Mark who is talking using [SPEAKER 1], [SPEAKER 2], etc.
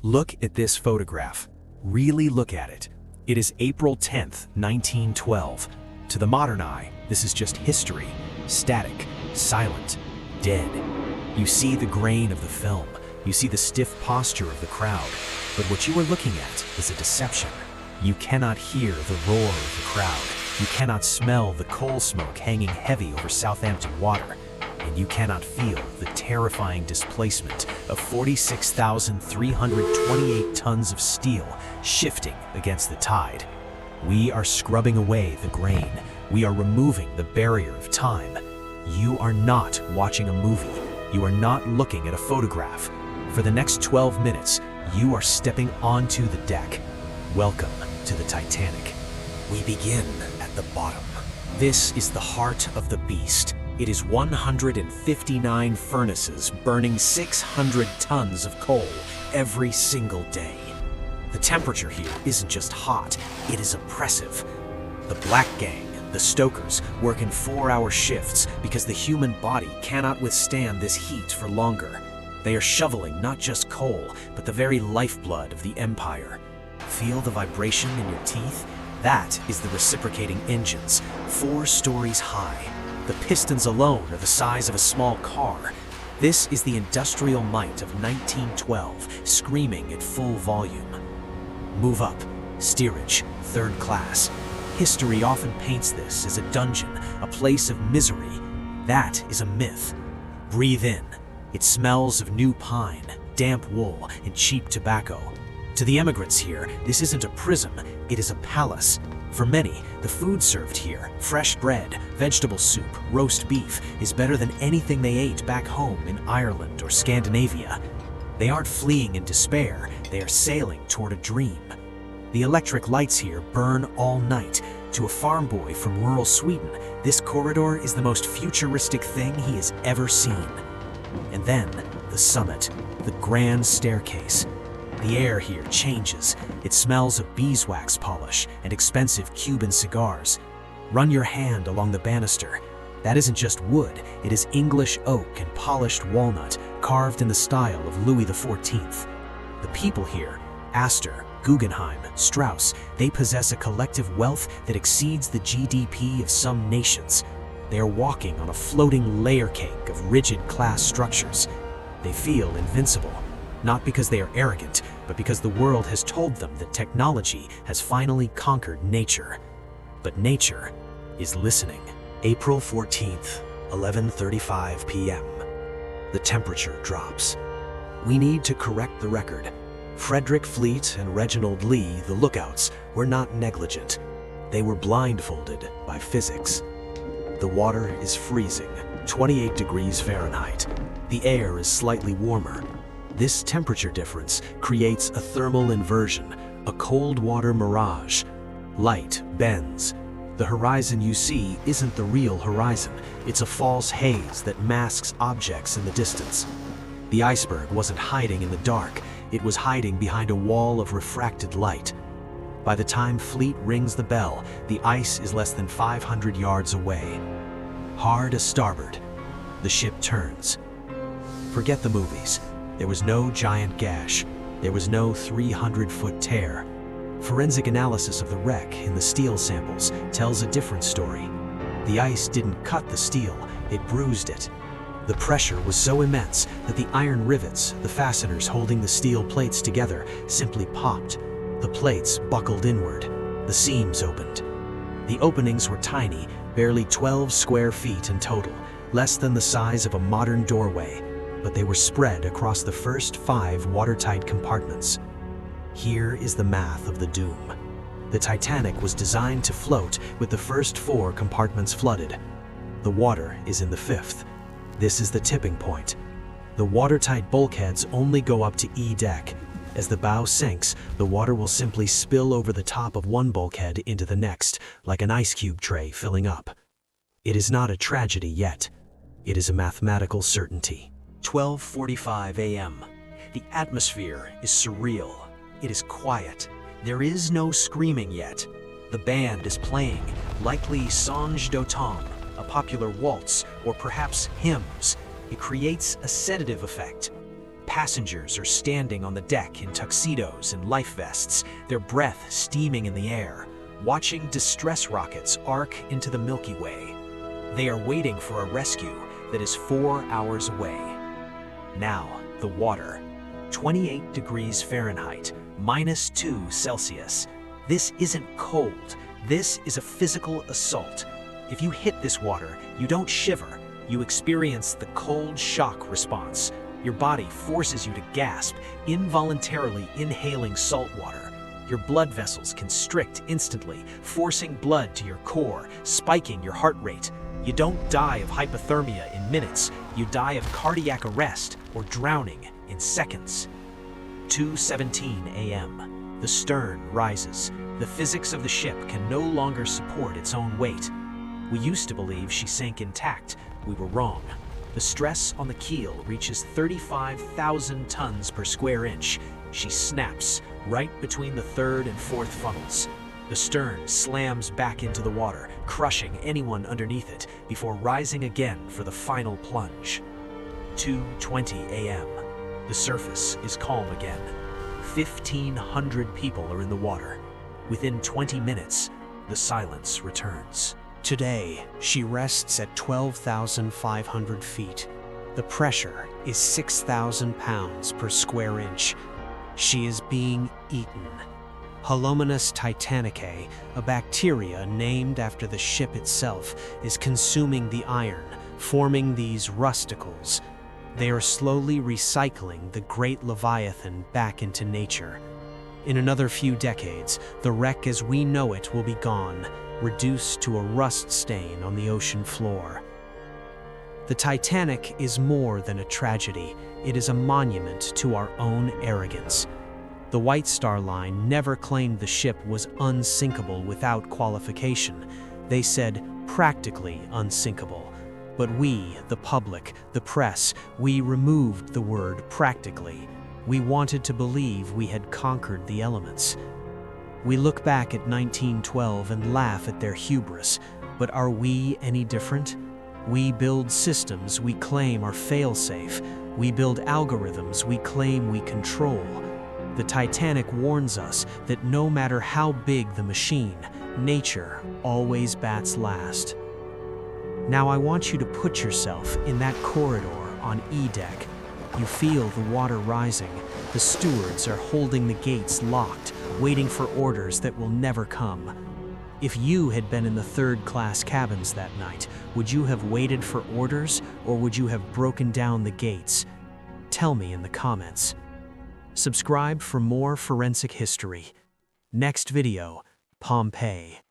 [SPEAKER 1] Look at this photograph. Really look at it. It is April 10th, 1912. To the modern eye, this is just history. Static, silent, dead. You see the grain of the film. You see the stiff posture of the crowd. But what you are looking at is a deception. You cannot hear the roar of the crowd. You cannot smell the coal smoke hanging heavy over Southampton water. And you cannot feel the terrifying displacement of 46,328 tons of steel shifting against the tide. We are scrubbing away the grain. We are removing the barrier of time. You are not watching a movie. You are not looking at a photograph. For the next 12 minutes, you are stepping onto the deck. Welcome to the Titanic. We begin at the bottom. This is the heart of the beast. It is 159 furnaces burning 600 tons of coal every single day. The temperature here isn't just hot, it is oppressive. The Black Gang, the stokers, work in 4-hour shifts because the human body cannot withstand this heat for longer. They are shoveling not just coal, but the very lifeblood of the empire. Feel the vibration in your teeth? That is the reciprocating engines, 4 stories high. The pistons alone are the size of a small car. This is the industrial might of 1912, screaming at full volume. Move up, steerage, 3rd class. History often paints this as a dungeon, a place of misery. That is a myth. Breathe in. It smells of new pine, damp wool, and cheap tobacco. To the emigrants here, this isn't a prison, it is a palace. For many, the food served here, fresh bread, vegetable soup, roast beef, is better than anything they ate back home in Ireland or Scandinavia. They aren't fleeing in despair, they are sailing toward a dream. The electric lights here burn all night. To a farm boy from rural Sweden, this corridor is the most futuristic thing he has ever seen. And then, the summit, the grand staircase. The air here changes. It smells of beeswax polish and expensive Cuban cigars. Run your hand along the banister. That isn't just wood, it is English oak and polished walnut, carved in the style of Louis XIV. The people here, Astor, Guggenheim, Strauss, they possess a collective wealth that exceeds the GDP of some nations. They are walking on a floating layer cake of rigid class structures. They feel invincible. Not because they are arrogant, but because the world has told them that technology has finally conquered nature. But nature is listening. April 14th, 11:35 p.m. The temperature drops. We need to correct the record. Frederick Fleet and Reginald Lee, the lookouts, were not negligent. They were blindfolded by physics. The water is freezing, 28 degrees Fahrenheit. The air is slightly warmer. This temperature difference creates a thermal inversion, a cold water mirage. Light bends. The horizon you see isn't the real horizon. It's a false haze that masks objects in the distance. The iceberg wasn't hiding in the dark. It was hiding behind a wall of refracted light. By the time Fleet rings the bell, the ice is less than 500 yards away. Hard a starboard. The ship turns. Forget the movies. There was no giant gash. There was no 300-foot tear. Forensic analysis of the wreck in the steel samples tells a different story. The ice didn't cut the steel, it bruised it. The pressure was so immense that the iron rivets, the fasteners holding the steel plates together, simply popped. The plates buckled inward. The seams opened. The openings were tiny, barely 12 square feet in total, less than the size of a modern doorway, but they were spread across the first 5 watertight compartments. Here is the math of the doom. The Titanic was designed to float with the first 4 compartments flooded. The water is in the 5th. This is the tipping point. The watertight bulkheads only go up to E deck. As the bow sinks, the water will simply spill over the top of one bulkhead into the next, like an ice cube tray filling up. It is not a tragedy yet. It is a mathematical certainty. 12:45 a.m. The atmosphere is surreal. It is quiet. There is no screaming yet. The band is playing, likely Songe d'automne, a popular waltz, or perhaps hymns. It creates a sedative effect. Passengers are standing on the deck in tuxedos and life vests, their breath steaming in the air, watching distress rockets arc into the Milky Way. They are waiting for a rescue that is 4 hours away. Now, the water. 28 degrees Fahrenheit, -2 Celsius. This isn't cold. This is a physical assault. If you hit this water, you don't shiver. You experience the cold shock response. Your body forces you to gasp, involuntarily inhaling salt water. Your blood vessels constrict instantly, forcing blood to your core, spiking your heart rate. You don't die of hypothermia in minutes. You die of cardiac arrest or drowning in seconds. 2:17 a.m. The stern rises. The physics of the ship can no longer support its own weight. We used to believe she sank intact. We were wrong. The stress on the keel reaches 35,000 tons per square inch. She snaps right between the third and fourth funnels. The stern slams back into the water, crushing anyone underneath it before rising again for the final plunge. 2:20 a.m. The surface is calm again. 1,500 people are in the water. Within 20 minutes, the silence returns. Today, she rests at 12,500 feet. The pressure is 6,000 pounds per square inch. She is being eaten. RMS Titanic, a bacteria named after the ship itself, is consuming the iron, forming these rusticles. They are slowly recycling the great Leviathan back into nature. In another few decades, the wreck as we know it will be gone, reduced to a rust stain on the ocean floor. The Titanic is more than a tragedy. It is a monument to our own arrogance. The White Star Line never claimed the ship was unsinkable without qualification. They said practically unsinkable. But we, the public, the press, we removed the word practically. We wanted to believe we had conquered the elements. We look back at 1912 and laugh at their hubris, but are we any different? We build systems we claim are fail-safe. We build algorithms we claim we control. The Titanic warns us that no matter how big the machine, nature always bats last. Now I want you to put yourself in that corridor on E-deck. You feel the water rising. The stewards are holding the gates locked, waiting for orders that will never come. If you had been in the third-class cabins that night, would you have waited for orders, or would you have broken down the gates? Tell me in the comments. Subscribe for more forensic history. Next video, Pompeii.